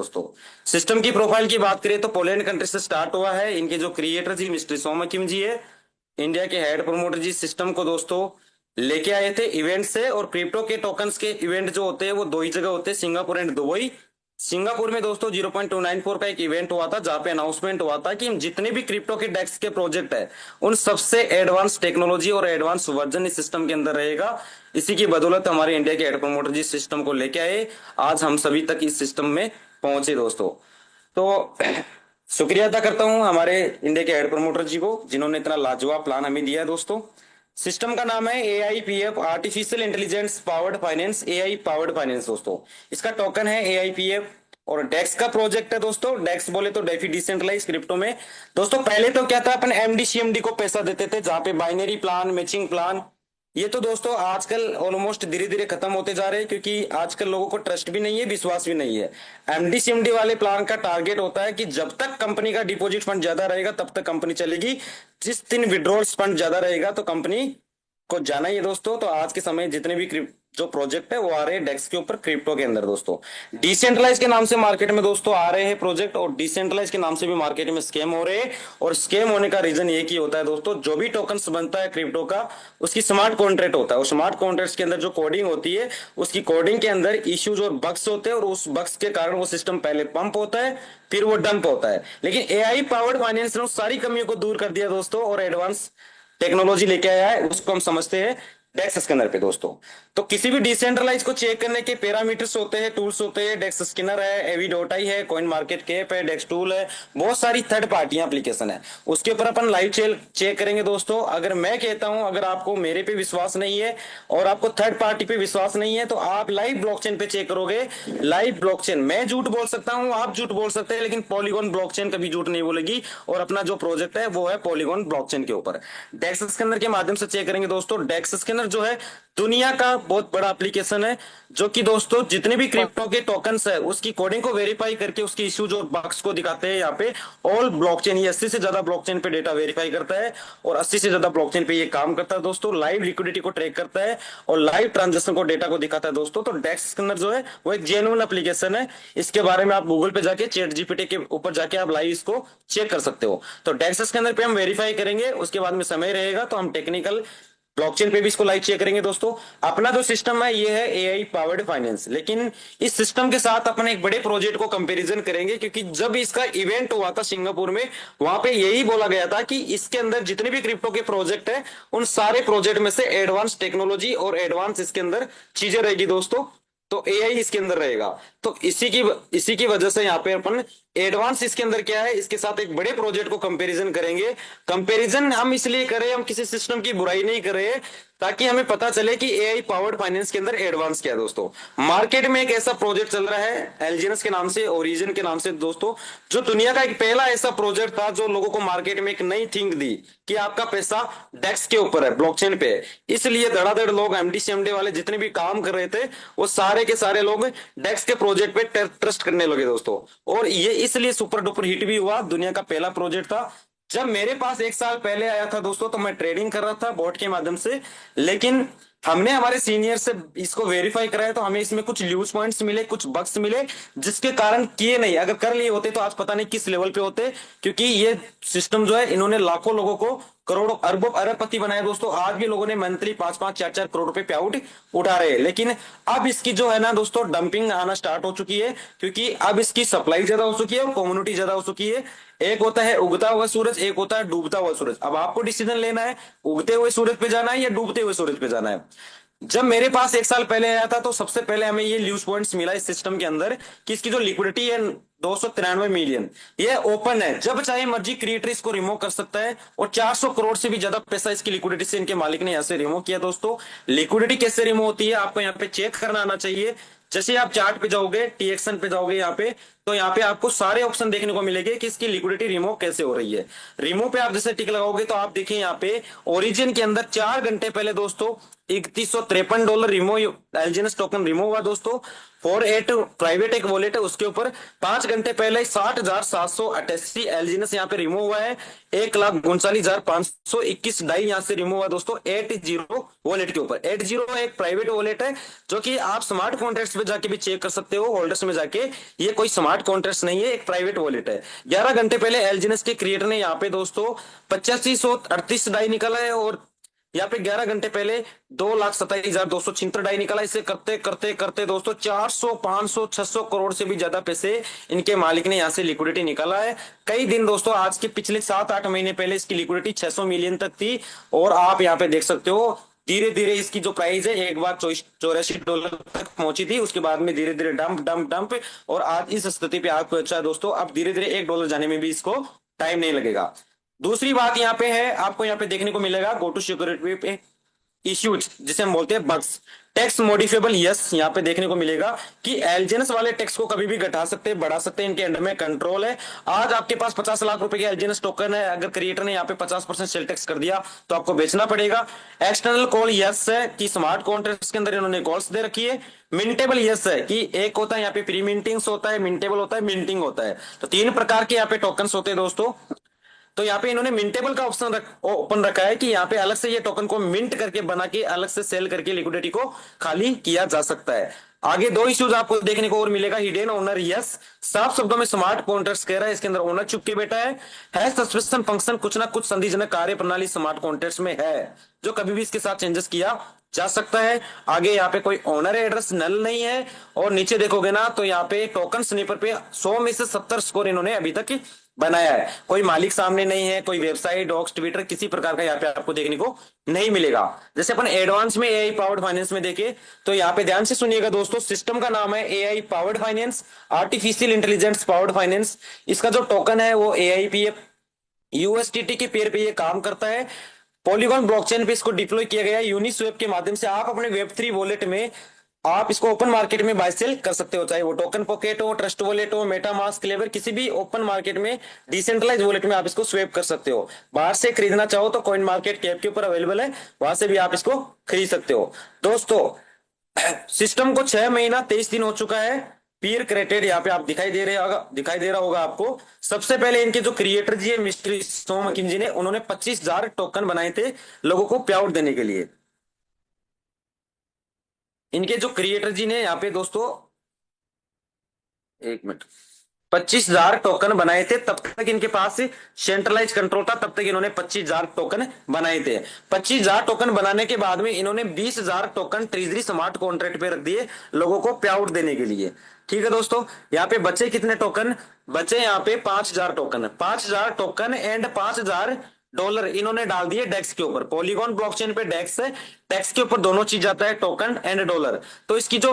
दोस्तों, सिस्टम की प्रोफाइल की बात करें तो पोलैंड कंट्री से स्टार्ट हुआ है। इनके जो क्रिएटर जी मिस्टर सोमकिम जी है, इंडिया के हेड प्रमोटर जी, सिस्टम को दोस्तों लेके आए थे इवेंट से। और क्रिप्टो के टोकन्स के इवेंट जो होते हैं वो दो ही जगह होते हैं, सिंगापुर एंड दुबई। सिंगापुर में दोस्तों 0.294 का एक इवेंट हुआ था, जहां पे अनाउंसमेंट हुआ था कि हम जितने भी क्रिप्टो के डेस्क के प्रोजेक्ट है उन सबसे एडवांस टेक्नोलॉजी और एडवांस वर्जन इस सिस्टम के अंदर रहेगा। इसी की बदौलत हमारे इंडिया के हेड प्रमोटर जी सिस्टम को लेके आए, आज हम सभी तक इस सिस्टम में पहुंचे दोस्तों। तो शुक्रिया अदा करता हूं हमारे इंडिया के हेड प्रमोटर जी को, जिन्होंने इतना लाजवाब प्लान हमें दिया है दोस्तों। सिस्टम का नाम है AIPF, artificial intelligence powered finance, AI powered finance दोस्तों। इसका टोकन है AIPF। और डेक्स का प्रोजेक्ट है दोस्तों। डेक्स बोले तो डेफी डिसेंट्रलाइज क्रिप्टो में दोस्तों पहले तो क्या था, अपन MD CMD को पैसा देते थे, जहां पे बाइनरी प्लान, मैचिंग प्लान, ये तो दोस्तों आजकल ऑलमोस्ट धीरे धीरे खत्म होते जा रहे हैं, क्योंकि आजकल लोगों को ट्रस्ट भी नहीं है, विश्वास भी नहीं है। MD CMD वाले प्लान का टारगेट होता है कि जब तक कंपनी का डिपॉजिट फंड ज्यादा रहेगा तब तक कंपनी चलेगी, जिस दिन विड्रॉल फंड ज्यादा रहेगा तो कंपनी को जाना ही है दोस्तों। तो आज के समय जितने भी जो प्रोजेक्ट है वो आ रहे हैं डेक्स के ऊपर, क्रिप्टो के अंदर दोस्तों। डिसेंट्रलाइज के नाम से मार्केट में दोस्तों आ रहे हैं प्रोजेक्ट, और डिसेंट्रलाइज के नाम से भी मार्केट में स्कैम हो रहे हैं। और स्कैम होने का रीजन एक ही होता है दोस्तों, जो भी टोकन्स बनता है क्रिप्टो का उसकी स्मार्ट कॉन्ट्रैक्ट होता है, और स्मार्ट कॉन्ट्रैक्ट के अंदर जो कोडिंग होती है उसकी कोडिंग के अंदर इश्यूज और बग्स होते हैं, और उस बग्स के कारण वो सिस्टम पहले पंप होता है फिर वो डंप होता है। लेकिन AI पावर्ड फाइनेंस ने उस सारी कमियों को दूर कर दिया दोस्तों, और एडवांस टेक्नोलॉजी लेके आया है, उसको हम समझते हैं डेक्स स्कैनर पे दोस्तों। तो किसी भी डिसेंट्रलाइज को चेक करने के पैरामीटर्स होते हैं, टूल्स होते हैं। डेक्स स्कैनर है, एवी.आई है, कॉइन मार्केट कैप है, डेक्स टूल है, बहुत सारी थर्ड पार्टी एप्लीकेशन है, उसके ऊपर अपन लाइव चेक करेंगे दोस्तों। अगर मैं कहता हूं, अगर आपको मेरे पे विश्वास नहीं है और आपको थर्ड पार्टी पे विश्वास नहीं है, तो आप लाइव ब्लॉकचेन पे चेक करोगे। लाइव ब्लॉकचेन, मैं झूठ बोल सकता हूं, आप झूठ बोल सकते हैं, लेकिन पॉलीगॉन ब्लॉकचेन कभी झूठ नहीं बोलेगी। और अपना जो प्रोजेक्ट है वो है पॉलीगॉन ब्लॉकचेन के ऊपर। डेक्स स्कैनर के माध्यम से चेक करेंगे दोस्तों। डेक्स स्कैनर जो है दुनिया का बहुत बड़ा एप्लीकेशन है, जो कि दोस्तों जितने भी क्रिप्टो के टोकन्स है उसकी कोडिंग को वेरीफाई करके उसकी इश्यूज और बग्स को दिखाते हैं। यहाँ पे ऑल ब्लॉकचेन, ये 80 से ज्यादा ब्लॉकचेन पे डेटा वेरीफाई करता है, और 80 से ज्यादा ब्लॉकचेन पे ये काम करता है दोस्तों। लाइव लिक्विडिटी को ट्रैक करता है और लाइव ट्रांजेक्शन को, डेटा को दिखाता है दोस्तों। तो डेक्स स्कैनर जो है वो एक जेन्युइन एप्लीकेशन है। इसके बारे में आप गूगल पे जाके, ChatGPT के ऊपर जाके आप लाइव इसको चेक कर सकते हो। तो डेक्स स्कैनर पे हम वेरीफाई करेंगे, उसके बाद में समय रहेगा तो हम टेक्निकल ब्लॉकचेन पे भी इसको लाइव चेक करेंगे दोस्तों। अपना जो सिस्टम है ये है AI पावर्ड फाइनेंस, लेकिन इस सिस्टम के साथ अपन एक बड़े प्रोजेक्ट को कंपैरिजन करेंगे, क्योंकि जब इसका इवेंट हुआ था सिंगापुर में, वहां पे यही बोला गया था कि इसके अंदर जितने भी क्रिप्टो के प्रोजेक्ट है उन सारे प्रोजेक्ट में से एडवांस टेक्नोलॉजी और एडवांस इसके अंदर चीजें रहेगी दोस्तों। तो AI इसके अंदर रहेगा। तो इसी की वजह से यहाँ पे अपन एडवांस इसके अंदर क्या है, इसके साथ एक बड़े प्रोजेक्ट को कंपैरिजन करेंगे। कंपैरिजन हम इसलिए करें, हम किसी सिस्टम की बुराई नहीं कर रहे, ताकि हमें पता चले कि AI पावर्ड फाइनेंस के अंदर एडवांस क्या है दोस्तों। मार्केट में एक ऐसा प्रोजेक्ट चल रहा है एलजीनस के नाम से, ओरिजिन के नाम से दोस्तों, जो दुनिया का एक पहला ऐसा प्रोजेक्ट था जो लोगों को मार्केट में एक नई थिंक दी कि आपका पैसा डेक्स के ऊपर है, ब्लॉकचेन पे है। इसलिए धड़ाधड़ लोग MD CMD वाले जितने भी काम कर रहे थे वो सारे के सारे लोग डेक्स के प्रोजेक्ट पे ट्रस्ट करने लगे दोस्तों। और ये इसलिए सुपर डुपर हिट भी हुआ, दुनिया का पहला प्रोजेक्ट था। जब मेरे पास एक साल पहले आया था दोस्तों, तो मैं ट्रेडिंग कर रहा था बोट के माध्यम से, लेकिन हमने हमारे सीनियर से इसको वेरीफाई कराया तो हमें इसमें कुछ लूज पॉइंट्स मिले, कुछ बग्स मिले, जिसके कारण किए नहीं। अगर कर लिए होते तो आज पता नहीं किस लेवल पे होते, क्योंकि ये सिस्टम जो है इन्होंने लाखों लोगों को, करोड़ों अरबों अरबपति बनाए दोस्तों। आज भी लोगों ने मंथली 5-5, 4-4 करोड़ रुपए पे आउट उठा रहे हैं। लेकिन अब इसकी जो है ना दोस्तों डंपिंग आना स्टार्ट हो चुकी है, क्योंकि अब इसकी सप्लाई ज्यादा हो चुकी है और कम्युनिटी ज्यादा हो चुकी है। एक होता है उगता हुआ सूरज, एक होता है डूबता हुआ सूरज। अब आपको डिसीजन लेना है, उगते हुए सूरज पे जाना है या डूबते हुए सूरज पे जाना है। जब मेरे पास एक साल पहले आया था तो सबसे पहले हमें ये ल्यूज पॉइंट्स मिला इस सिस्टम के अंदर कि इसकी जो लिक्विडिटी है 293 मिलियन, ये ओपन है, जब चाहे मर्जी क्रिएटर इसको रिमूव कर सकता है। और 400 करोड़ से भी ज्यादा पैसा इसकी लिक्विडिटी से इनके मालिक ने यहाँ से रिमूव किया दोस्तों। लिक्विडिटी कैसे रिमूव होती है आपको यहाँ पे चेक करना आना चाहिए। जैसे आप चार्ट पे जाओगे, TXN पे जाओगे यहाँ पे, तो यहाँ पे आपको सारे ऑप्शन देखने को मिलेंगे कि इसकी लिक्विडिटी रिमूव कैसे हो रही है। रिमूव पे आप जैसे टिक लगाओगे तो आप देखिए यहाँ पे ओरिजिन के अंदर 4 घंटे पहले दोस्तों $3153 रिमूव एलजीएनएस टोकन रिमूव हुआ दोस्तों। 48 प्राइवेट एक वॉलेट है उसके ऊपर 5 घंटे पहले 60,788 एलजीएनएस यहाँ पे रिमूव हुआ है। 1,39,521 डाई यहाँ से रिमूव हुआ दोस्तों 80 वॉलेट के ऊपर। 80 एक प्राइवेट वॉलेट है, जो कि आप स्मार्ट कॉन्ट्रैक्ट्स पे जाके भी चेक कर सकते हो, होल्डर्स में जाके। ये कोई स्मार्ट स्मार्ट कॉन्ट्रैक्ट नहीं है, एक प्राइवेट वॉलेट है। 11 घंटे पहले एलजीएनएस के क्रिएटर ने यहाँ पे दोस्तों 8538 डाई निकाला है, और यहाँ पे 11 घंटे पहले 2,27,276 डाई निकाला। इसे करते करते करते दोस्तों 400 500 600 करोड़ से भी ज्यादा पैसे इनके मालिक ने यहाँ से लिक्विडिटी निकाला है। कई दिन दोस्तों, आज के पिछले 7-8 महीने पहले इसकी लिक्विडिटी 600 मिलियन तक थी, और आप यहाँ पे देख सकते हो धीरे धीरे इसकी जो प्राइस है एक बार $84 तक पहुंची थी, उसके बाद में धीरे धीरे डंप डंप डंप, और आज इस स्थिति पे आपको अच्छा है दोस्तों। अब धीरे धीरे $1 जाने में भी इसको टाइम नहीं लगेगा। दूसरी बात यहाँ पे है, आपको यहाँ पे देखने को मिलेगा गो टू सिक्योरिटी पे इश्यूज, जिसे हम बोलते हैं बग्स, टैक्स मॉडिफेबल यस यहाँ पे देखने को मिलेगा कि एलजीएनएस वाले टैक्स को कभी भी घटा सकते हैं, बढ़ा सकते हैं, इनके अंडर में कंट्रोल है। आज आपके पास 50 लाख रुपए के एलजीएनएस टोकन है, अगर क्रिएटर ने यहाँ पे 50% सेल टैक्स कर दिया तो आपको बेचना पड़ेगा। एक्सटर्नल कॉल यस है कि स्मार्ट कॉन्ट्रैक्ट्स के अंदर इन्होंने कॉल्स दे रखी है। मिंटेबल यस है कि एक होता है यहाँ पे प्री मिंटिंग्स होता है, मिंटेबल होता है, मिंटिंग होता है, तो 3 प्रकार के यहाँ पे टोकन होते हैं दोस्तों। तो यहाँ पे इन्होंने मिंटेबल का ऑप्शन ओपन रखा है कि यहाँ पे अलग से ये टोकन को मिंट करके बना के अलग से सेल करके लिक्विडिटी को खाली किया जा सकता है। आगे 2 इश्यूज आपको देखने को और मिलेगा। हिडन ओनर यस, साफ शब्दों में स्मार्ट कॉन्ट्रैक्ट्स कह रहा है इसके अंदर ओनर चुप के बैठा है सस्पेंशन फंक्शन, कुछ ना कुछ संदेहजनक कार्य प्रणाली स्मार्ट कॉन्ट्रैक्ट्स में है, जो कभी भी इसके साथ चेंजेस किया जा सकता है। आगे यहाँ पे कोई ओनर एड्रेस नल नहीं है, और नीचे देखोगे ना तो यहाँ पे टोकन स्निपर पे 100 में से 70 स्कोर इन्होंने अभी तक बनाया है। कोई मालिक सामने नहीं है, कोई वेबसाइट डॉक्स ट्विटर किसी प्रकार का यहाँ पे आपको देखने को नहीं मिलेगा। जैसे अपन एडवांस में एआई पावर्ड फाइनेंस में देखे तो यहाँ पे ध्यान से सुनिएगा दोस्तों, सिस्टम का नाम है AI powered finance, artificial intelligence powered finance. इसका जो टोकन है वो एआईपीएफ यूएसटीटी के पेयर पे ये काम करता है। पॉलीगॉन ब्लॉकचेन पे इसको डिप्लॉय किया गया है। यूनिस्वैप के माध्यम से आप अपने वेब3 वॉलेट में आप इसको ओपन मार्केट में बाय सेल कर सकते हो, चाहे वो टोकन पॉकेट हो, ट्रस्ट वॉलेट हो, मेटामास्क, क्लेवर, किसी भी ओपन मार्केट में डिसेंट्रलाइज वॉलेट में आप इसको स्वैप कर सकते हो। बाहर से खरीदना चाहो तो कॉइन मार्केट कैप के ऊपर अवेलेबल है, वहां से भी आप इसको खरीद सकते हो। दोस्तों सिस्टम को 6 महीना 23 दिन हो चुका है। पीयर क्रेटेड यहाँ पे आप दिखाई दे रहा होगा आपको। सबसे पहले इनके जो क्रिएटर जी है मिस्टर सोम किम जी ने, उन्होंने 25,000 टोकन बनाए थे लोगों को पे आउट देने के लिए। इनके जो क्रिएटर जी ने यहाँ पे दोस्तों 1 मिनट 25,000 टोकन बनाए थे, तब तक इनके पास सेंट्रलाइज कंट्रोल था, तब तक इन्होंने 25,000 टोकन बनाए थे। 25,000 टोकन बनाने के बाद में इन्होंने 20,000 टोकन ट्रेजरी स्मार्ट कॉन्ट्रैक्ट पे रख दिए लोगों को पे आउट देने के लिए। ठीक है दोस्तों, यहाँ पे बचे कितने टोकन? बचे यहाँ पे 5,000 टोकन। 5,000 टोकन एंड $5,000 इन्होंने डाल दिए डेक्स के ऊपर। पॉलीगॉन ब्लॉकचेन पे डेक्स है, डेक्स के ऊपर दोनों चीज आता है, टोकन एंड डॉलर। तो इसकी जो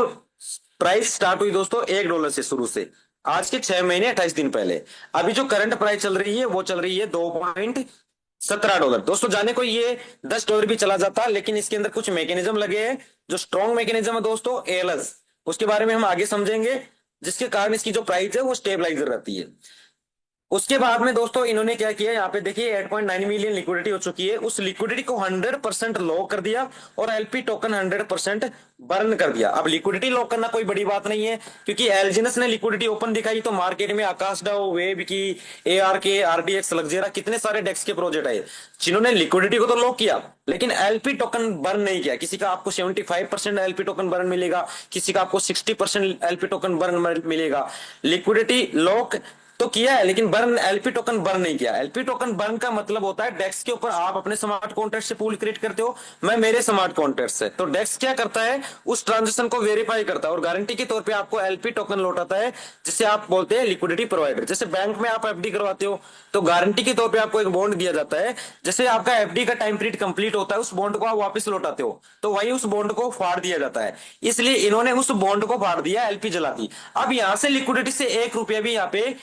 प्राइस स्टार्ट हुई दोस्तों $1 से शुरू से, आज के 6 महीने 28 दिन पहले। अभी जो करंट प्राइस चल रही है वो चल रही है $2.17। दोस्तों जाने को ये $10 भी चला जाता, लेकिन इसके अंदर कुछ मैकेनिज्म लगे हैं जो स्ट्रॉन्ग मैकेनिज्म है दोस्तों, एएलएस, उसके बारे में हम आगे समझेंगे, जिसके कारण इसकी जो प्राइस है वो स्टेबलाइजर रहती है। उसके बाद में दोस्तों इन्होंने क्या किया, यहाँ पे देखिए 8.9 मिलियन लिक्विडिटी हो चुकी है। उस लिक्विडिटी को 100% लॉक कर दिया और एलपी टोकन 100% बर्न कर दिया। अब लिक्विडिटी लॉक करना कोई बड़ी बात नहीं है, क्योंकि एलजीएनएस ने लिक्विडिटी ओपन दिखाई तो मार्केट में आकाश डाउ, वेब की, एआरके, आरडीएक्स, लग्जेरा, कितने सारे डेक्स के प्रोजेक्ट आए जिन्होंने लिक्विडिटी को तो लॉक किया लेकिन एलपी टोकन बर्न नहीं किया। किसी का आपको 75% एलपी टोकन बर्न मिलेगा, किसी का आपको 60% एलपी टोकन बर्न मिलेगा। लिक्विडिटी लॉक तो किया है लेकिन बर्न, एलपी टोकन बर्न नहीं किया। एलपी टोकन बर्न का मतलब होता है डेक्स के ऊपर आप अपने स्मार्ट कॉन्ट्रैक्ट से पूल क्रिएट करते हो, मैं मेरे स्मार्ट कॉन्ट्रैक्ट से, तो डेक्स क्या करता है, उस ट्रांजेक्शन को वेरीफाई करता है और गारंटी के तौर पे आपको एलपी टोकन लौटाता है, जिसे आप बोलते हैं लिक्विडिटी प्रोवाइडर। जैसे बैंक में आप एफडी करवाते हो तो गारंटी के तौर पर आपको एक बॉन्ड दिया जाता है, जैसे आपका एफडी का टाइम पीरियड कंप्लीट होता है, उस बॉन्ड को आप वापस लौटाते हो, तो वही उस बॉन्ड को फाड़ दिया जाता है। इसलिए इन्होंने उस बॉन्ड को फाड़ दिया, एलपी जला दी। अब यहां से लिक्विडिटी से ₹1 भी यहाँ पे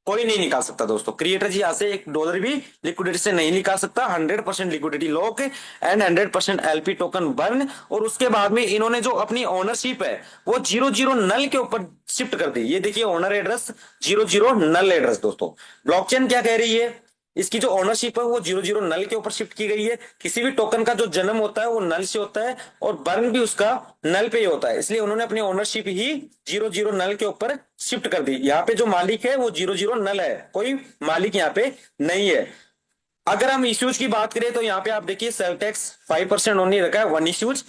कोई नहीं निकाल सकता दोस्तों। क्रिएटर जी यहाँ से $1 भी लिक्विडिटी से नहीं निकाल सकता। 100% liquidity lock and 100% LP token burn. और उसके बाद में इन्होंने जो अपनी ओनरशिप है वो 00 नल के ऊपर शिफ्ट कर दी। ये देखिए ओनर एड्रेस 00 नल एड्रेस। दोस्तों ब्लॉकचेन क्या कह रही है, इसकी जो ओनरशिप है वो 00 नल के ऊपर शिफ्ट की गई है। किसी भी टोकन का जो जन्म होता है वो नल से होता है और बर्न भी उसका नल पे ही होता है, इसलिए उन्होंने अपनी ओनरशिप ही 00 नल के ऊपर शिफ्ट कर दी। यहाँ पे जो मालिक है वो 00 नल है, कोई मालिक यहाँ पे नहीं है। अगर हम इश्यूज की बात करें तो यहाँ पे आप देखिए सेल टैक्स 5% ओनली रखा है, 1 इश्यूज।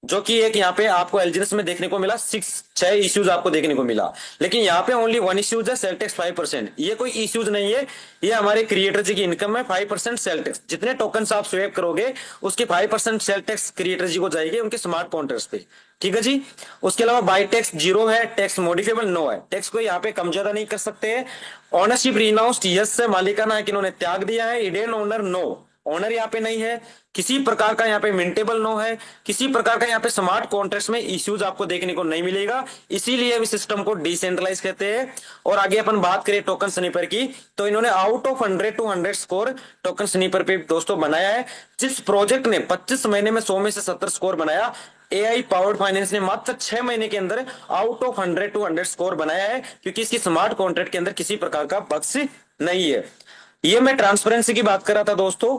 जो कि एक यहाँ पे आपको एलजीएस में देखने को मिला, 6 इश्यूज आपको देखने को मिला। लेकिन यहाँ पे ओनली 1 इश्यूज है, सेल टैक्स 5%। ये कोई इश्यूज नहीं है, ये हमारे क्रिएटर जी की इनकम है 5% सेल टैक्स। जितने टोकन आप स्वेप करोगे उसके 5% सेल टैक्स क्रिएटर जी को जाएगी उनके स्मार्ट कॉन्ट्रैक्ट्स पे। ठीक है जी। उसके अलावा बाई टैक्स 0 है, टैक्स मॉडिफेबल नो है, टैक्स को यहाँ पे कम ज्यादा नहीं कर सकते हैं। ओनरशिप रिनाउंस्ड यस है, मालिकाना है कि इन्होंने त्याग दिया है। इडेन ओनर नो, ओनर यहाँ पे नहीं है। किसी प्रकार का यहाँ पे मिंटेबल नो है। किसी प्रकार का यहाँ पे स्मार्ट कॉन्ट्रैक्ट्स में इश्यूज आपको देखने को नहीं मिलेगा, इसीलिए इस सिस्टम को डिसेंट्रलाइज कहते हैं। और आगे अपन बात करें टोकन स्नीपर की, तो इन्होंने out of 100 to 100 score token sniper पे दोस्तों बनाया है। जिस प्रोजेक्ट ने 25 महीने में 100 में से 70 स्कोर बनाया, एआई पावर्ड फाइनेंस ने मात्र 6 महीने के अंदर आउट ऑफ 100 टू 100 स्कोर बनाया है, क्योंकि इसकी स्मार्ट कॉन्ट्रैक्ट के अंदर किसी प्रकार का बग्स नहीं है। ये मैं ट्रांसपेरेंसी की बात कर रहा था दोस्तों।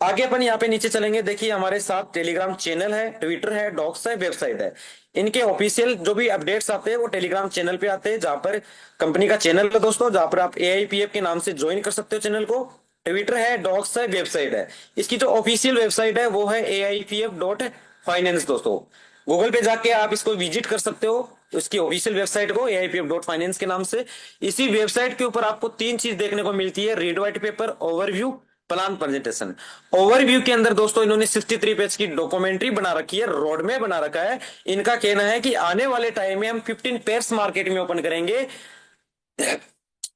आगे अपन यहाँ पे नीचे चलेंगे, देखिए हमारे साथ टेलीग्राम चैनल है, ट्विटर है, डॉक्स है, वेबसाइट है। इनके ऑफिशियल जो भी अपडेट्स आते हैं वो टेलीग्राम चैनल पे आते हैं, जहां पर कंपनी का चैनल है दोस्तों, जहां पर आप एआईपीएफ के नाम से ज्वाइन कर सकते हो चैनल को। ट्विटर है, डॉक्स है, वेबसाइट है। इसकी जो ऑफिशियल वेबसाइट है वो है AIPF.finance दोस्तों। गूगल पे जाके आप इसको विजिट कर सकते हो, इसकी ऑफिशियल वेबसाइट को AIPF.finance के नाम से। इसी वेबसाइट के ऊपर आपको 3 चीज देखने को मिलती है, read white paper, overview, plan presentation. Overview के अंदर दोस्तों इन्होंने 63 पेज की डॉक्यूमेंट्री बना रखी है, रोड मैप बना रखा है। इनका कहना है कि आने वाले टाइम में हम 15 पेयर्स मार्केट में ओपन करेंगे।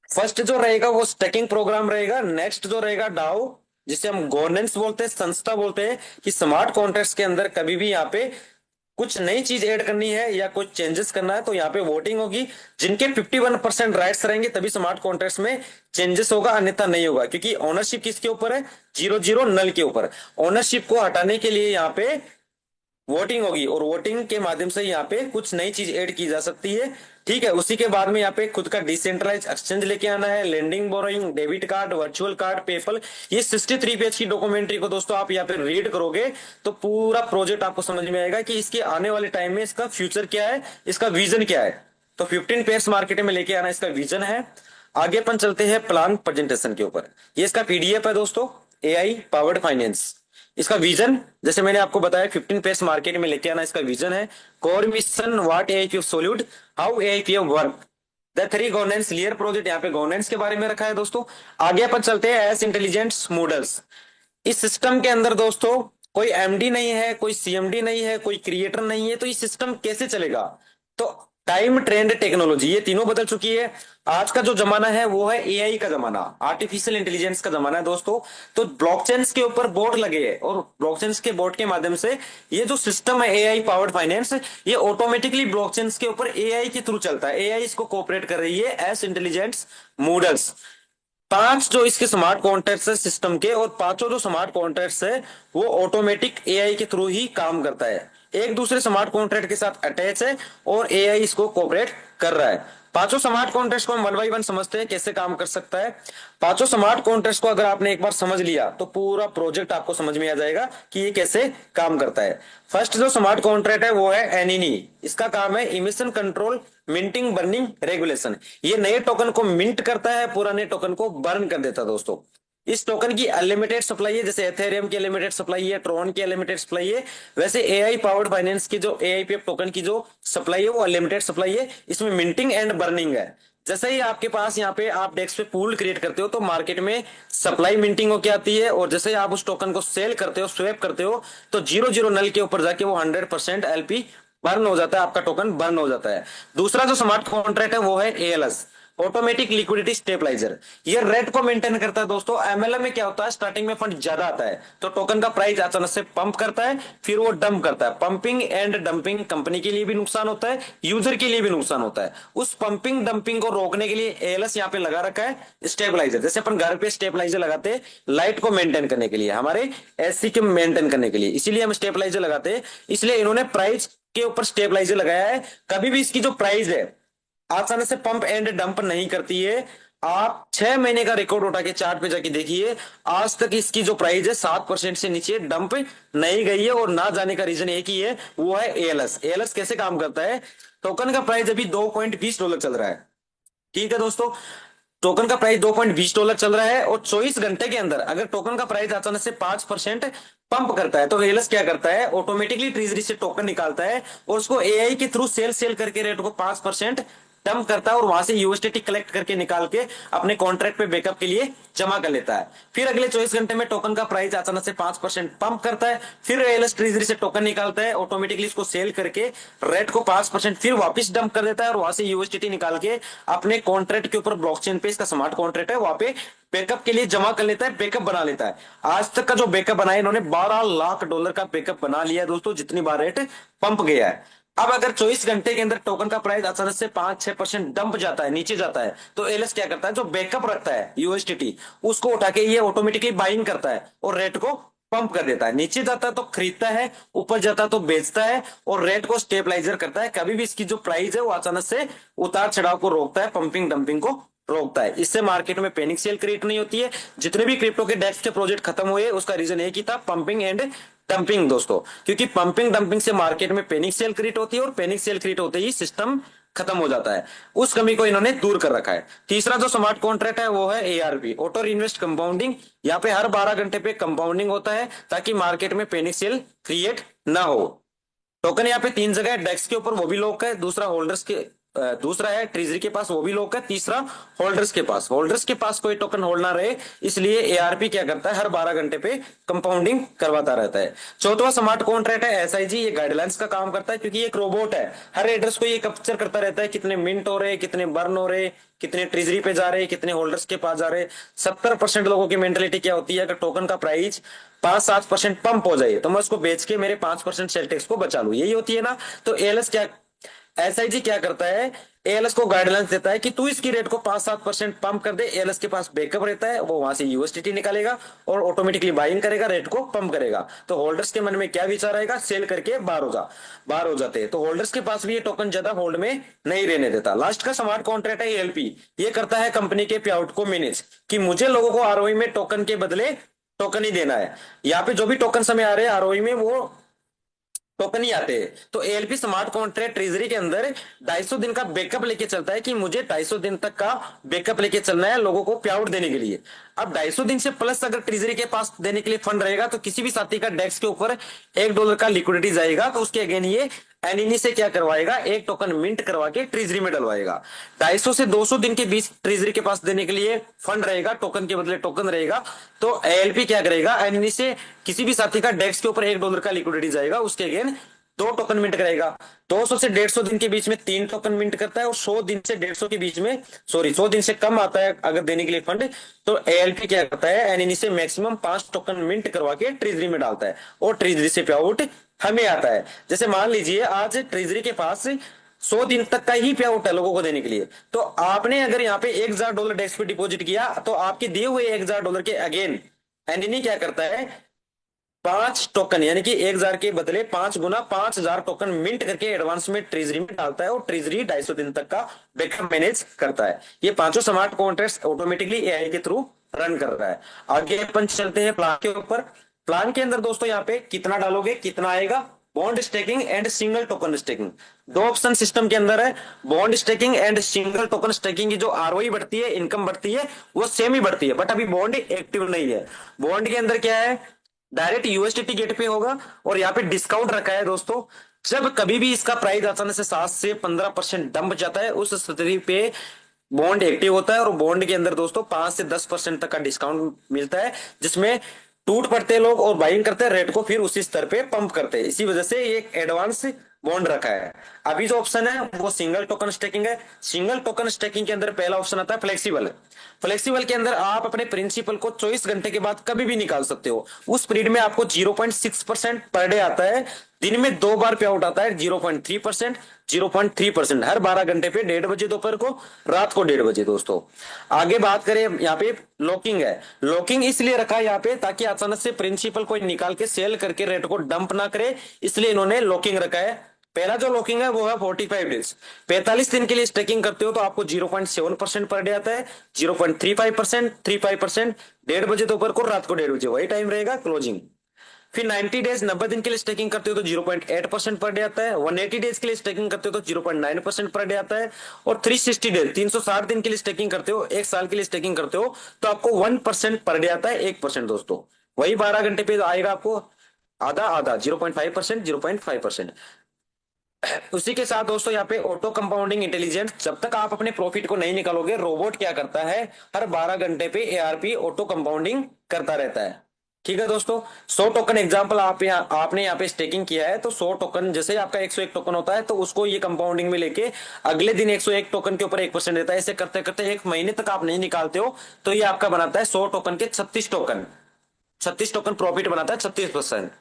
फर्स्ट जो रहेगा वो स्टैकिंग प्रोग्राम रहेगा, नेक्स्ट जो रहेगा डाओ, जिसे हम गवर्नेंस बोलते हैं, संस्था बोलते हैं, कि स्मार्ट कॉन्ट्रैक्ट्स के अंदर कभी भी यहाँ पे कुछ नई चीज ऐड करनी है या कुछ चेंजेस करना है तो यहाँ पे वोटिंग होगी। जिनके 51% राइट्स रहेंगे तभी स्मार्ट कॉन्ट्रैक्ट्स में चेंजेस होगा, अन्यथा नहीं होगा। क्योंकि ओनरशिप किसके ऊपर है? 00 नल के ऊपर। ओनरशिप को हटाने के लिए यहाँ पे वोटिंग होगी, और वोटिंग के माध्यम से यहाँ पे कुछ नई चीज ऐड की जा सकती है। ठीक है, उसी के बाद में यहाँ पे खुद का डिसेंट्रलाइज एक्सचेंज लेके आना है, lending, borrowing, debit card, virtual card, PayPal. ये 63 पेज की डॉक्यूमेंट्री को दोस्तों आप यहाँ पे रीड करोगे तो पूरा प्रोजेक्ट आपको समझ में आएगा कि इसके आने वाले टाइम में इसका फ्यूचर क्या है, इसका विजन क्या है। तो 15 पेयर्स मार्केट में लेके आना इसका विजन है। आगे अपन चलते हैं प्लान प्रेजेंटेशन के ऊपर। ये इसका पीडीएफ है दोस्तों, एआई पावर्ड फाइनेंस। इसका विजन जैसे मैंने आपको बताया, 15 पेज मार्केट में लेके आना इसका विजन है। Core mission, what AIPF solute, how AIPF work, the 3 governance layer project. यहाँ पे गवर्नेंस के बारे में रखा है दोस्तों। आगे अपन चलते हैं एस इंटेलिजेंस मॉडल्स। इस सिस्टम के अंदर दोस्तों कोई एमडी नहीं है, कोई सीएमडी नहीं है, कोई क्रिएटर नहीं है, तो ये सिस्टम कैसे चलेगा? तो टाइम, ट्रेंड, टेक्नोलॉजी, ये तीनों बदल चुकी है। आज का जो जमाना है वो है एआई का जमाना, आर्टिफिशियल इंटेलिजेंस का जमाना है दोस्तों। तो ब्लॉकचेन्स के ऊपर बोर्ड लगे हैं, और ब्लॉकचेन्स के बोर्ड के माध्यम से ये जो सिस्टम है एआई पावर्ड फाइनेंस, ये ऑटोमेटिकली ब्लॉकचेन्स के ऊपर एआई के थ्रू चलता है। एआई इसको कोऑपरेट कर रही है एस इंटेलिजेंस मॉडल्स। 5 जो इसके स्मार्ट कॉन्ट्रैक्ट्स है सिस्टम के, और पांचों जो स्मार्ट कॉन्ट्रैक्ट्स है वो ऑटोमेटिक एआई के थ्रू ही काम करता है, एक दूसरे स्मार्ट कॉन्ट्रैक्ट के साथ अटैच है, और एआई इसको कोऑपरेट कर रहा है। पांचों स्मार्ट कॉन्ट्रैक्ट्स को हम 1 बाय 1 समझते हैं कैसे काम कर सकता है। पांचों स्मार्ट कॉन्ट्रैक्ट्स को अगर आपने एक बार समझ लिया तो पूरा प्रोजेक्ट आपको समझ में आ जाएगा कि ये कैसे काम करता है। फर्स्ट जो स्मार्ट कॉन्ट्रैक्ट है वो है एनिनी। इसका काम है emission control, minting, burning, regulation. ये नए टोकन को मिंट करता है, पुराने टोकन को बर्न कर देता है दोस्तों। इस टोकन की अनलिमिटेड सप्लाई है, जैसे एथेरियम की अनलिमिटेड सप्लाई है, ट्रॉन की अनलिमिटेड सप्लाई है, वैसे एआई पावर्ड फाइनेंस की जो एआईपीएफ टोकन की जो सप्लाई है वो अनलिमिटेड सप्लाई है। इसमें मिंटिंग एंड बर्निंग है। जैसे ही आपके पास यहाँ पे आप डेस्क पे पूल क्रिएट करते हो तो मार्केट में सप्लाई मिंटिंग होके आती है, और जैसे ही आप उस टोकन को सेल करते हो, स्वैप करते हो, तो 00 नल के ऊपर जाके वो 100% एलपी बर्न हो जाता है, आपका टोकन बर्न हो जाता है। दूसरा जो स्मार्ट कॉन्ट्रैक्ट है वो है एएलएस, ऑटोमेटिक लिक्विडिटी स्टेबलाइजर। ये रेट को मेंटेन करता है दोस्तों। एमएलएम में क्या होता है, स्टार्टिंग में फंड ज्यादा आता है तो टोकन का प्राइस अचानक से पंप करता है, फिर वो डंप करता है। पंपिंग एंड डंपिंग कंपनी के लिए भी नुकसान होता है, यूजर के लिए भी नुकसान होता है। उस पंपिंग डंपिंग को रोकने के लिए एएलएस यहाँ पे लगा रखा है स्टेबलाइजर। जैसे अपन घर पे स्टेबलाइजर लगाते हैं लाइट को मेंटेन करने के लिए, हमारे एसी को मेंटेन करने के लिए, इसीलिए हम स्टेबलाइजर लगाते हैं। इसलिए इन्होंने प्राइस के ऊपर स्टेबलाइजर लगाया है। कभी भी इसकी जो प्राइस है आसानी से पंप एंड डंप नहीं करती है। आप 6 महीने का रिकॉर्ड उठा के चार्ट पे जाके देखिए, आज तक इसकी जो प्राइस है 7% से नीचे डंप नहीं गई है, और ना जाने का रीजन एक ही है, वो है एएलएस। एएलएस कैसे काम करता है, टोकन का प्राइस अभी $2.20 चल रहा है। ठीक है दोस्तों, टोकन का प्राइस $2.20 चल रहा है, और 24 घंटे के अंदर अगर टोकन का प्राइस अचानक से 5% पंप करता है। तो एएलएस क्या करता है, ऑटोमेटिकली ट्रेजरी से टोकन निकालता है और उसको एआई के थ्रू सेल सेल करके रेट को 5% डंप करता है और वहां से यूएसडीटी कलेक्ट करके निकाल के अपने कॉन्ट्रैक्ट पे बैकअप के लिए जमा कर लेता है। फिर अगले 24 घंटे में टोकन का प्राइस अचानक से 5% पंप करता है, फिर एएलएस ट्रेजरी से टोकन निकालता है, ऑटोमेटिकली इसको सेल करके रेट को 5% फिर वापस डंप कर देता है और वहां से यूएसडीटी निकाल के अपने कॉन्ट्रैक्ट के ऊपर ब्लॉकचेन पे, इसका स्मार्ट कॉन्ट्रैक्ट है वहां पे बैकअप के लिए जमा कर लेता है, बैकअप बना लेता है। आज तक का जो बैकअप बना है इन्होंने $12 लाख का बैकअप बना लिया है दोस्तों, जितनी बार रेट पंप गया है। अब अगर 24 घंटे के अंदर टोकन का प्राइस अचानक से 5-6% डंप जाता है, नीचे जाता है, तो एलएस क्या करता है, जो बैकअप रखता है यूएसडीटी उसको उठा के ये ऑटोमेटिकली बाइंग करता है और रेट को पंप कर देता है। नीचे जाता है तो खरीदता है, ऊपर जाता है तो बेचता है और रेट को स्टेबलाइजर करता है। कभी भी इसकी जो प्राइस है वो अचानक से उतार चढ़ाव को रोकता है, पंपिंग डंपिंग को रोकता है। इससे मार्केट में पैनिक सेल क्रिएट नहीं होती है। जितने भी क्रिप्टो के डेस्क के प्रोजेक्ट खत्म हुए उसका रीजन एक ही था, पंपिंग एंड डंपिंग दोस्तों, क्योंकि पंपिंग डंपिंग से मार्केट में पैनिक सेल क्रिएट होती है और पैनिक सेल क्रिएट होते ही सिस्टम खत्म हो जाता है। उस कमी को इन्होंने दूर कर रखा है। तीसरा जो स्मार्ट कॉन्ट्रैक्ट है वो है एआरपी, ऑटो इन्वेस्ट कंपाउंडिंग। यहाँ पे हर 12 घंटे पे कंपाउंडिंग होता है ताकि मार्केट में पैनिक सेल क्रिएट ना हो। टोकन यहाँ पे 3 जगह है, डेस्क के ऊपर वो भी लॉक है, दूसरा होल्डर्स के दूसरा है ट्रेजरी के पास वो भी लॉक है, तीसरा होल्डर्स के पास कोई टोकन होल्ड ना रहे, इसलिए एआरपी क्या करता है, हर 12 घंटे पे कंपाउंडिंग करवाता रहता है। चौथा स्मार्ट कॉन्ट्रैक्ट है एसआईजी, ये गाइडलाइंस का काम करता है क्योंकि ये एक रोबोट है। हर एड्रेस को ये कैप्चर करता रहता है, कितने मिंट हो रहे, कितने बर्न हो रहे, कितने ट्रेजरी पे जा रहे, कितने होल्डर्स के पास जा रहे। 70% लोगों की मेंटेलिटी क्या होती है, अगर टोकन का प्राइस 5-7% पंप हो जाए तो मैं उसको बेच के मेरे 5% सेल टैक्स को बचा लूं, यही होती है ना। तो एएलएस क्या, एसआईजी क्या करता है, एएलएस को गाइडलाइंस देता है कि तू इसकी रेट को 5-7% पंप कर दे। एएलएस के पास बैकअप रहता है, वो वहां से यूएसडीटी निकालेगा और ऑटोमेटिकली बाइंग करेगा, रेट को पंप करेगा। तो होल्डर्स के मन में क्या विचार आएगा, सेल करके बाहर हो जाते हैं। तो होल्डर्स के पास भी ये टोकन ज्यादा होल्ड में नहीं रहने देता। लास्ट का स्मार्ट कॉन्ट्रैक्ट है एएलपी, ये करता है कंपनी के पे आउट को मैनेज, कि मुझे लोगों को आरओई में टोकन के बदले टोकन ही देना है। यहाँ पे जो भी टोकन समय आ रहे हैं आरओई में वो टोकन ही आते हैं। तो एएलपी स्मार्ट कॉन्ट्रैक्ट ट्रेजरी के अंदर 250 दिन का बैकअप लेके चलता है कि मुझे 250 दिन तक का बैकअप लेके चलना है लोगों को पे आउट देने के लिए। अब 250 दिन से प्लस अगर ट्रेजरी के पास देने के लिए फंड रहेगा तो किसी भी साथी का डेस्क के ऊपर $1 का लिक्विडिटी जाएगा, तो उसके अगेन ये एनइनी से क्या करवाएगा, एक टोकन मिंट करवा के ट्रेजरी में डलवाएगा। 250 से 200 दिन के बीच ट्रेजरी के पास देने के लिए फंड रहेगा, टोकन के बदले टोकन रहेगा। तो एएलपी क्या करेगा, एनइनी से किसी भी साथी का डेस्क के ऊपर $1 का लिक्विडिटी जाएगा, उसके अगेन 2 टोकन मिंट करेगा। 200 से 150 दिन के बीच में 3 टोकन मिंट करता है और 100 दिन से 150 के बीच में, सॉरी 100 दिन से कम आता है अगर देने के लिए फंड, तो एएलपी क्या करता है, एनएनई से मैक्सिमम 5 टोकन मिंट करवा के ट्रेजरी में डालता है और ट्रेजरी से पे आउट हमें आता है। जैसे मान लीजिए आज ट्रेजरी के पास 100 दिन तक का ही पे आउट है लोगों को देने के लिए, तो आपने अगर यहाँ पे $1000 डेस्क पे डिपॉजिट किया तो आपके दिए हुए $1000 के अगेन एनएनई क्या करता है, 5 टोकन यानी कि 1000 के बदले 5 गुना 5000 टोकन मिंट करके एडवांस में ट्रेजरी में डालता है और ट्रेजरी 250 दिन तक का बैकअप मैनेज करता है। ये पांचों स्मार्ट कॉन्ट्रैक्ट्स ऑटोमेटिकली एआई के थ्रू रन कर रहा है। आगे अपन चलते हैं प्लान के ऊपर। प्लान के अंदर दोस्तों यहाँ पे कितना डालोगे कितना आएगा, bond staking and single token staking, 2 option system के अंदर है। Bond staking and single token staking की जो आरओई बढ़ती है, इनकम बढ़ती है, वो सेम ही बढ़ती है, बट अभी बॉन्ड एक्टिव नहीं है। बॉन्ड के अंदर क्या है, डायरेक्ट यूएसडीटी गेट पे होगा और यहाँ पे डिस्काउंट रखा है दोस्तों। जब कभी भी इसका प्राइस अचानक से 7 से 15% डंप जाता है उस स्थिति पे बॉन्ड एक्टिव होता है और बॉन्ड के अंदर दोस्तों 5 से 10% तक का डिस्काउंट मिलता है, जिसमें टूट पड़ते हैं लोग और बाइंग करते हैं, रेट को फिर उसी स्तर पे पंप करते हैं। इसी वजह से ये एडवांस बॉन्ड रखा है। अभी जो ऑप्शन है वो सिंगल टोकन स्टेकिंग है। सिंगल टोकन स्टेकिंग के अंदर पहला ऑप्शन आता है फ्लेक्सिबल। फ्लेक्सिबल के अंदर आप अपने प्रिंसिपल को 24 घंटे के बाद कभी भी निकाल सकते हो। उस पीरियड में आपको 0.6% पर डे आता है, दिन में 2 बार पे आउट आता है 0.3%, 0.3% हर 12 घंटे पे, 1:30 बजे दोपहर को, रात को 1:30 बजे दोस्तों। आगे बात करें यहाँ पे लॉकिंग है। लॉकिंग इसलिए रखा है यहाँ पे ताकि अचानक से प्रिंसिपल को निकाल के सेल करके रेट को डंप ना करे, इसलिए इन्होंने लॉकिंग रखा है। पहला जो लॉकिंग है वो है 45 डेज, 45 दिन के लिए स्टेकिंग करते हो तो आपको 0.7% पर डे आता है, 0.35%, 35%, 1:30 बजे दोपहर को, रात को 1:30 बजे, वही टाइम रहेगा क्लोजिंग। फिर 90 डेज 90 दिन के लिए स्टेकिंग करते हो तो 0.8% पर डे आता है, 180 डेज के लिए स्टेकिंग करते हो तो 0.9% पर डे आता है, और 360 डेज 360 दिन के लिए स्टेकिंग करते हो, 1 साल के लिए स्टेकिंग करते हो तो आपको 1% पर डे आता है, 1% दोस्तों। वही 12 घंटे पे आएगा आपको आधा आधा 0.5%, 0.5%। उसी के साथ दोस्तों यहाँ पे ऑटो कंपाउंडिंग इंटेलिजेंस, जब तक आप अपने प्रॉफिट को नहीं निकालोगे, रोबोट क्या करता है, हर 12 घंटे पे एआरपी ऑटो कंपाउंडिंग करता रहता है। ठीक है दोस्तों, 100 टोकन एग्जांपल आपने यहाँ पे स्टेकिंग किया है, तो 100 टोकन जैसे आपका 101 टोकन होता है, तो उसको ये कंपाउंडिंग में लेके अगले दिन 101 टोकन के ऊपर 1% देता है। ऐसे करते करते एक महीने तक आप नहीं निकालते हो, तो ये आपका बनाता है 100 टोकन के 36 टोकन। 36 टोकन प्रॉफिट बनाता है 36%।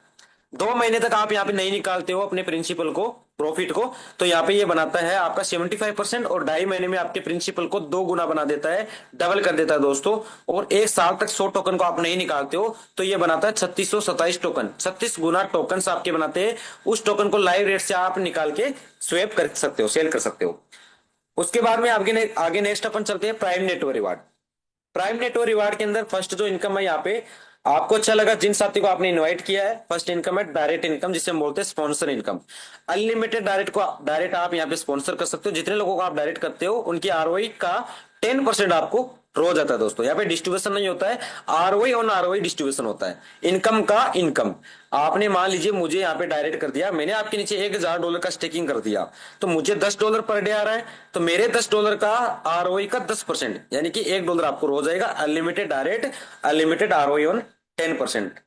2 महीने तक आप यहाँ पे नहीं निकालते हो अपने प्रिंसिपल को, प्रॉफिट को, तो यहाँ पे ये बनाता है आपका 75%, और 2.5 महीने में आपके प्रिंसिपल को 2 गुना बना देता है, डबल कर देता है दोस्तों। और 1 साल तक 100 टोकन को आप नहीं निकालते हो, तो ये बनाता है 3627 टोकन। 36 गुना टोकन आपके बनाते हैं। उस टोकन को लाइव रेट से आप निकाल के स्वैप कर सकते हो, सेल कर सकते हो। उसके बाद में आगे नेक्स्ट अपन चलते हैं prime network reward. Prime network reward के अंदर फर्स्ट जो इनकम है, यहाँ पे आपको अच्छा लगा जिन साथी को आपने इनवाइट किया है, फर्स्ट इनकम है डायरेक्ट इनकम, जिसे हम बोलते हैं स्पॉन्सर इनकम। अनलिमिटेड डायरेक्ट आप यहाँ पे स्पॉन्सर कर सकते हो। जितने लोगों को आप डायरेक्ट करते हो, उनकी आरओई का 10% आपको रोज आता है दोस्तों। यहाँ पे डिस्ट्रीब्यूशन नहीं होता है, आरओई ऑन आरओई डिस्ट्रीब्यूशन होता है, इनकम का इनकम। आपने मान लीजिए मुझे यहाँ पे डायरेक्ट कर दिया, मैंने आपके नीचे $1000 का स्टेकिंग कर दिया, तो मुझे $10 पर डे आ रहा है, तो मेरे $10 का आरओई का 10%, यानी कि $1 आपको रोज आएगा। Unlimited direct, unlimited ROE on 10%।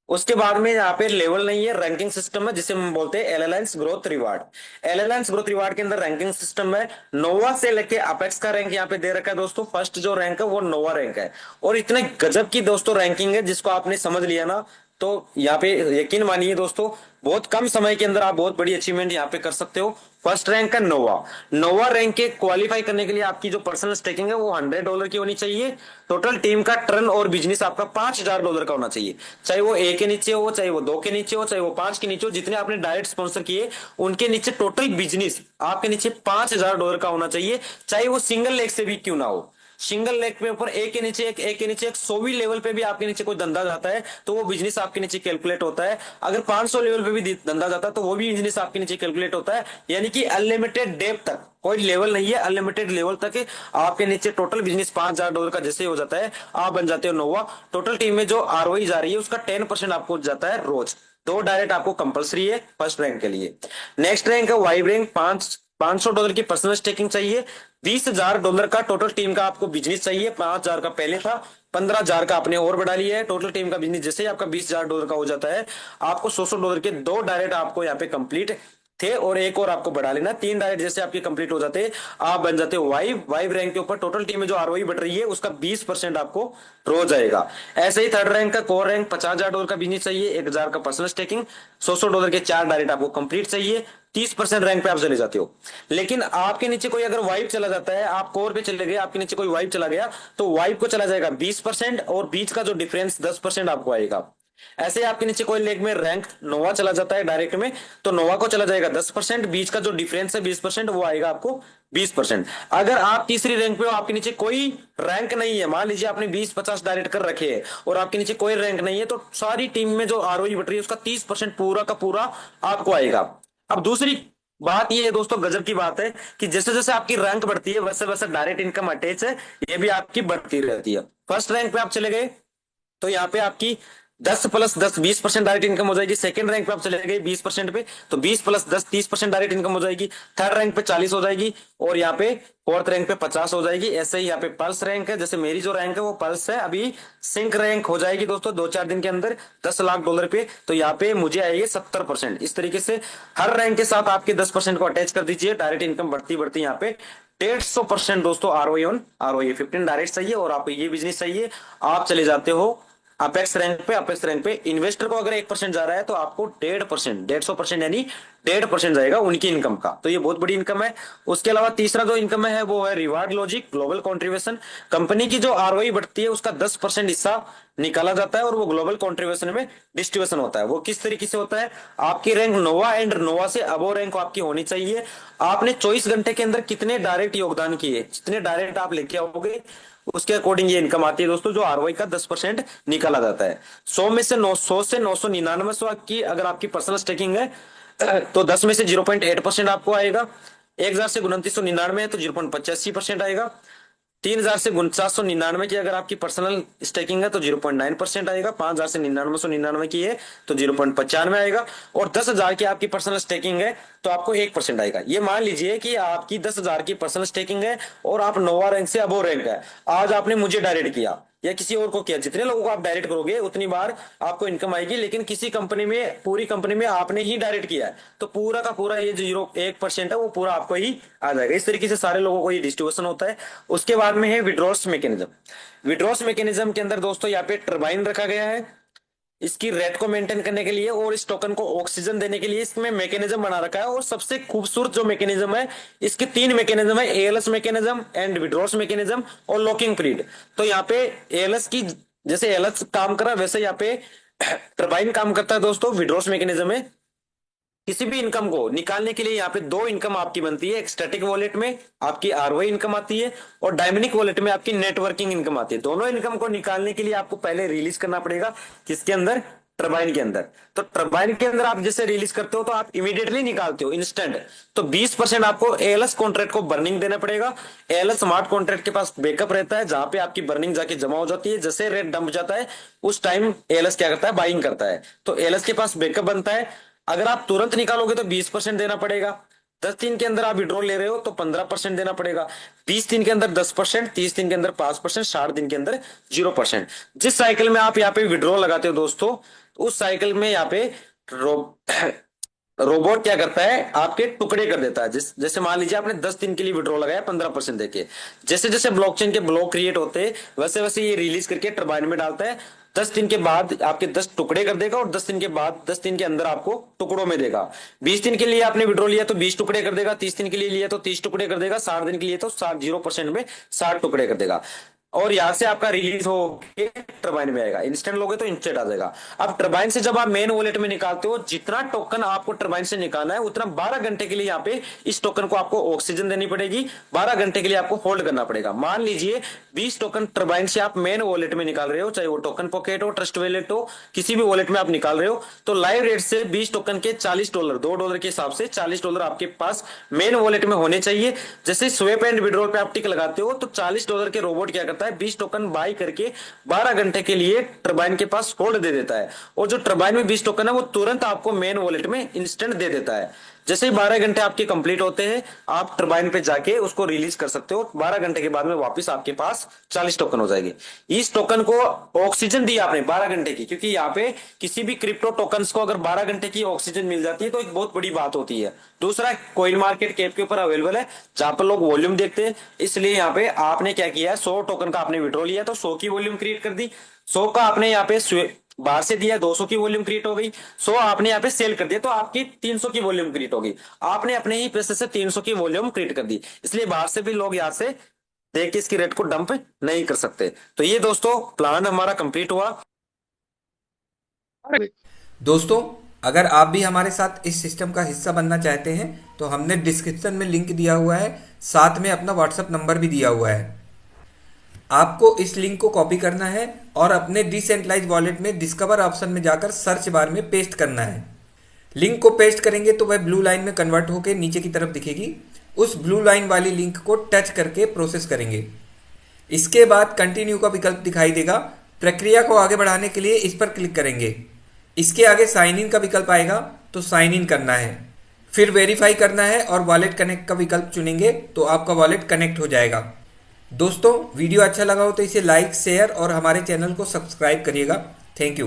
उसके बाद में यहाँ पे लेवल नहीं है, रैंकिंग सिस्टम है, जिसे हम बोलते हैं एलएलएंस ग्रोथ रिवार्ड। एलएलएंस ग्रोथ रिवार्ड के अंदर रैंकिंग सिस्टम है। नोवा से लेके अपेक्स का रैंक यहाँ पे दे रखा है दोस्तों। फर्स्ट जो रैंक है वो नोवा रैंक है, और इतने गजब की दोस्तों रैंकिंग है, जिसको आपने समझ लिया ना, तो यहाँ पे यकीन मानिए दोस्तों, बहुत कम समय के अंदर आप बहुत बड़ी अचीवमेंट यहाँ पे कर सकते हो। फर्स्ट रैंक है नोवा। नोवा रैंक के क्वालिफाई करने के लिए आपकी जो पर्सनल स्टेकिंग है वो $100 की होनी चाहिए। टोटल टीम का टर्न और बिजनेस आपका $5000 का होना चाहिए। चाहे वो 1 के नीचे हो, चाहे वो 2 के नीचे हो, चाहे वो 5 के नीचे हो, जितने आपने डायरेक्ट स्पॉन्सर किए उनके नीचे टोटल बिजनेस आपके नीचे $5000 का होना चाहिए। चाहे वो सिंगल लेग से भी क्यों ना हो, सिंगल लेग पे ऊपर एक के नीचे एक के नीचे एक, 100वीं लेवल पे भी आपके नीचे कोई धंधा जाता है तो वो बिजनेस आपके नीचे कैलकुलेट होता है। अगर 500 लेवल पे भी धंधा जाता है तो वो भी बिजनेस आपके नीचे कैलकुलेट होता है। यानी कि अनलिमिटेड डेप्थ तक कोई लेवल नहीं है, अनलिमिटेड लेवल तक आपके नीचे टोटल बिजनेस $5000 का जैसे हो जाता है, आप बन जाते हो नोवा। टोटल टीम में जो आरओई जा रही है उसका 10% आपको जाता है रोज। दो डायरेक्ट आपको कंपलसरी है फर्स्ट रैंक के लिए। नेक्स्ट रैंक है वाइब रैंक। $500 की पर्सनल स्टेकिंग चाहिए। $20000 का टोटल टीम का आपको बिजनेस चाहिए। 5000 का पहले था, 15000 का आपने और बढ़ा लिया है। टोटल टीम का बिजनेस जैसे ही आपका $20000 का हो जाता है, आपको $100 के 2 डायरेक्ट आपको यहाँ पे कंप्लीट थे, और एक और आपको बढ़ा लेना। 3 डायरेक्ट जैसे आपके कंप्लीट हो जाते हैं, आप बन जाते हो वाइव रैंक के ऊपर। टोटल टीम में जो आरओई बढ़ रही है उसका 20% आपको रोज आएगा। ऐसे ही थर्ड रैंक का कोर रैंक, $50000 का बिजनेस चाहिए, 1000 का पर्सनल स्टेकिंग, $100 के 4 डायरेक्ट आपको कंप्लीट चाहिए। 30% रैंक पे आप चले जाते हो। लेकिन आपके नीचे कोई अगर वाइब चला जाता है, आप कोर पे चले गए, आपके नीचे कोई वाइब चला गया, तो वाइब को चला जाएगा 20%, और बीच का जो डिफरेंस 10% आपको आएगा। ऐसे ही आपके नीचे कोई लेग में रैंक नोवा चला जाता है डायरेक्ट में, तो नोवा को चला जाएगा 10%, बीच का जो डिफरेंस है 20%, वो आएगा आपको 20%। अगर आप तीसरी रैंक पे हो, आपके नीचे कोई रैंक नहीं है, मान लीजिए आपने 20-50 डायरेक्ट कर रखे हैं और आपके नीचे कोई रैंक नहीं है, तो सारी टीम में जो आरओई बढ़ रही है उसका 30% पूरा का पूरा आपको आएगा। अब दूसरी बात ये है दोस्तों, गजब की बात है कि जैसे जैसे आपकी रैंक बढ़ती है वैसे वैसे डायरेक्ट इनकम अटैच है, ये भी आपकी बढ़ती रहती है। फर्स्ट रैंक पे आप चले गए तो यहाँ पे आपकी 10+10 20% डायरेक्ट इनकम हो जाएगी। सेकंड रैंक पे आप चले गए 20% पे, तो 20+10 30% डायरेक्ट इनकम हो जाएगी। थर्ड रैंक पे 40 हो जाएगी, और यहाँ पे फोर्थ रैंक पे 50 हो जाएगी। ऐसे ही यहाँ पे पल्स रैंक है, जैसे मेरी जो रैंक है वो पल्स है, अभी सिंक रैंक हो जाएगी दोस्तों 2-4 दिन के अंदर $10 लाख पे, तो यहाँ पे मुझे आएगी 70%। इस तरीके से हर रैंक के साथ आपके 10% को अटैच कर दीजिए, डायरेक्ट इनकम बढ़ती बढ़ती यहाँ पे 150% दोस्तों आरओई ऑन आरओई। 15 डायरेक्ट चाहिए और आपको ये बिजनेस चाहिए, आप चले जाते हो अपेक्स रैंक पे। अपेक्स रैंक पे इन्वेस्टर को अगर 1% जा रहा है तो आपको 1.5%, 150% यानी 1.5% जाएगा उनकी इनकम का, तो ये बहुत बड़ी इनकम है। उसके अलावा तीसरा जो इनकम है वो है reward logic global contribution. Company की जो आरओई बढ़ती है उसका 10% हिस्सा निकाला जाता है और वो ग्लोबल कंट्रीब्यूशन में डिस्ट्रीब्यूशन होता है। वो किस तरीके से होता है, आपकी रैंक नोवा एंड नोवा से अबो रैंक आपकी होनी चाहिए। आपने 24 घंटे के अंदर कितने डायरेक्ट योगदान किए, जितने डायरेक्ट आप लेके आओगे उसके अकॉर्डिंग ये इनकम आती है दोस्तों, जो आरओई का 10% निकाला जाता है। 100 में से 900 से 999 की अगर आपकी पर्सनल स्टेकिंग है तो 10 में से 0.8% आपको आएगा। 1000 से 2999 है तो 0.85% आएगा। 3,000 से 4999 की अगर आपकी पर्सनल स्टेकिंग है तो 0.9% आएगा। 5,000 से 9999 की है तो 0.95 आएगा। और 10,000 की आपकी पर्सनल स्टेकिंग है तो आपको 1% आएगा। ये मान लीजिए कि आपकी 10,000 की पर्सनल स्टेकिंग है और आप 9वां रैंक से अबो रैंक है। आज आपने मुझे डायरेक्ट किया या किसी और को किया, जितने लोगों को आप डायरेक्ट करोगे उतनी बार आपको इनकम आएगी। लेकिन किसी कंपनी में, पूरी कंपनी में आपने ही डायरेक्ट किया है तो पूरा का पूरा ये 0.1% है वो पूरा आपको ही आ जाएगा। इस तरीके से सारे लोगों को ये डिस्ट्रीब्यूशन होता है। उसके बाद में है विड्रॉल्स मैकेनिज्म। विड्रॉल्स मैकेनिज्म के अंदर दोस्तों यहाँ पे टरबाइन रखा गया है इसकी रेट को मेंटेन करने के लिए और इस टोकन को ऑक्सीजन देने के लिए इसमें मैकेनिज्म बना रखा है। और सबसे खूबसूरत जो मैकेनिज्म है, इसके 3 मैकेनिज्म है, ALS mechanism and withdrawals mechanism और लॉकिंग पीरियड। तो यहाँ पे एएलएस की, जैसे एएलएस काम कर रहा है वैसे यहाँ पे टरबाइन काम करता है दोस्तों। विड्रॉल्स मैकेनिज्म में किसी भी इनकम को निकालने के लिए यहाँ पे 2 इनकम आपकी बनती है। एक स्टैटिक वॉलेट में आपकी आरओआई इनकम आती है और डायनेमिक वॉलेट में आपकी नेटवर्किंग इनकम आती है। दोनों इनकम को निकालने के लिए आपको पहले रिलीज करना पड़ेगा, किसके अंदर, टरबाइन के अंदर। तो टरबाइन के अंदर आप जैसे रिलीज करते हो तो आप इमीडिएटली निकालते हो, इंस्टेंट। तो 20% आपको एएलएस कॉन्ट्रैक्ट को बर्निंग देना पड़ेगा। एएलएस स्मार्ट कॉन्ट्रैक्ट के पास बैकअप रहता है जहां पे आपकी बर्निंग जाके जमा हो जाती है। जैसे रेट डंप जाता है उस टाइम एएलएस क्या करता है, बाइंग करता है। तो एएलएस के पास बैकअप बनता है। अगर आप तुरंत निकालोगे तो 20% देना पड़ेगा। 10 दिन के अंदर आप विड्रॉल ले रहे हो तो 15% देना पड़ेगा। 20 दिन के अंदर 10%, 30 दिन के अंदर 5%, 60 दिन के अंदर 0%। जिस साइकिल में आप यहाँ पे विड्रॉल लगाते हो दोस्तों, उस साइकिल में यहाँ पे रोबोट क्या करता है, आपके टुकड़े कर देता है। जैसे मान लीजिए आपने 10 दिन के लिए विड्रॉ लगाया 15% देके, जैसे जैसे ब्लॉकचेन के ब्लॉक क्रिएट होते हैं वैसे वैसे ये रिलीज करके टरबाइन में डालता है। 10 दिन के बाद आपके 10 टुकड़े कर देगा और 10 दिन के बाद 10 दिन के अंदर आपको टुकड़ों में देगा। 20 दिन के लिए आपने विड्रॉ लिया तो 20 टुकड़े कर देगा, 30 दिन के लिए लिया तो 30 टुकड़े कर देगा, 60 दिन के लिए तो 0% में 60 टुकड़े कर देगा। और यहां से आपका रिलीज होके टरबाइन में आएगा। इंस्टेंट लोगे तो इंस्टेंट आ जाएगा। अब टरबाइन से जब आप मेन वॉलेट में निकालते हो, जितना टोकन आपको टरबाइन से निकालना है उतना 12 घंटे के लिए यहाँ पे इस टोकन को आपको ऑक्सीजन देनी पड़ेगी। 12 घंटे के लिए आपको होल्ड करना पड़ेगा। मान लीजिए 20 टोकन टरबाइन से आप मेन वॉलेट में निकाल रहे हो, चाहे वो टोकन पॉकेट हो, ट्रस्ट वॉलेट हो, किसी भी वॉलेट में आप निकाल रहे हो, तो लाइव रेट से 20 टोकन के $40, $2 के हिसाब से $40 आपके पास मेन वॉलेट में होने चाहिए। जैसे स्वेप एंड विड्रॉल पे आप टिक लगाते हो तो $40 के रोबोट क्या करता है, 20 टोकन बाई करके 12 घंटे के लिए टरबाइन के पास होल्ड दे देता है। और जो टरबाइन में 20 टोकन है वो तुरंत आपको मेन वॉलेट में इंस्टेंट दे देता है। जैसे ही 12 घंटे आपके कंप्लीट होते हैं आप टरबाइन पे जाके उसको रिलीज कर सकते हो। 12 घंटे के बाद में वापस आपके पास 40 टोकन हो जाएगी। इस टोकन को ऑक्सीजन दी आपने 12 घंटे की, क्योंकि यहाँ पे किसी भी क्रिप्टो टोकन्स को अगर 12 घंटे की ऑक्सीजन मिल जाती है तो एक बहुत बड़ी बात होती है। दूसरा, कॉइन मार्केट कैप के ऊपर अवेलेबल है जहां पर लोग वॉल्यूम देखते हैं, इसलिए यहाँ पे आपने क्या किया है, 100 टोकन का आपने विड्रॉ लिया तो 100 की वॉल्यूम क्रिएट कर दी। 100 का आपने यहाँ पे बाहर से दिया, 200 की वॉल्यूम क्रिएट हो गई। 100 आपने यहाँ पे सेल कर दिया तो आपकी 300 की वॉल्यूम क्रिएट होगी। आपने अपने ही पैसे से 300 की वॉल्यूम क्रिएट कर दी, इसलिए बाहर से भी लोग यहाँ से देख के इसकी रेट को डंप नहीं कर सकते। तो ये दोस्तों प्लान हमारा कंप्लीट हुआ। दोस्तों, अगर आप भी हमारे साथ इस सिस्टम का हिस्सा बनना चाहते हैं तो हमने डिस्क्रिप्शन में लिंक दिया हुआ है, साथ में अपना व्हाट्सएप नंबर भी दिया हुआ है। आपको इस लिंक को कॉपी करना है और अपने डिसेंट्रलाइज वॉलेट में डिस्कवर ऑप्शन में जाकर सर्च बार में पेस्ट करना है। लिंक को पेस्ट करेंगे तो वह ब्लू लाइन में कन्वर्ट होकर नीचे की तरफ दिखेगी। उस ब्लू लाइन वाली लिंक को टच करके प्रोसेस करेंगे। इसके बाद कंटिन्यू का विकल्प दिखाई देगा। प्रक्रिया को आगे बढ़ाने के लिए इस पर क्लिक करेंगे। इसके आगे साइन इन का विकल्प आएगा तो साइन इन करना है, फिर वेरीफाई करना है और वॉलेट कनेक्ट का विकल्प चुनेंगे तो आपका वॉलेट कनेक्ट हो जाएगा। दोस्तों, वीडियो अच्छा लगा हो तो इसे लाइक, शेयर और हमारे चैनल को सब्सक्राइब करिएगा। Thank you.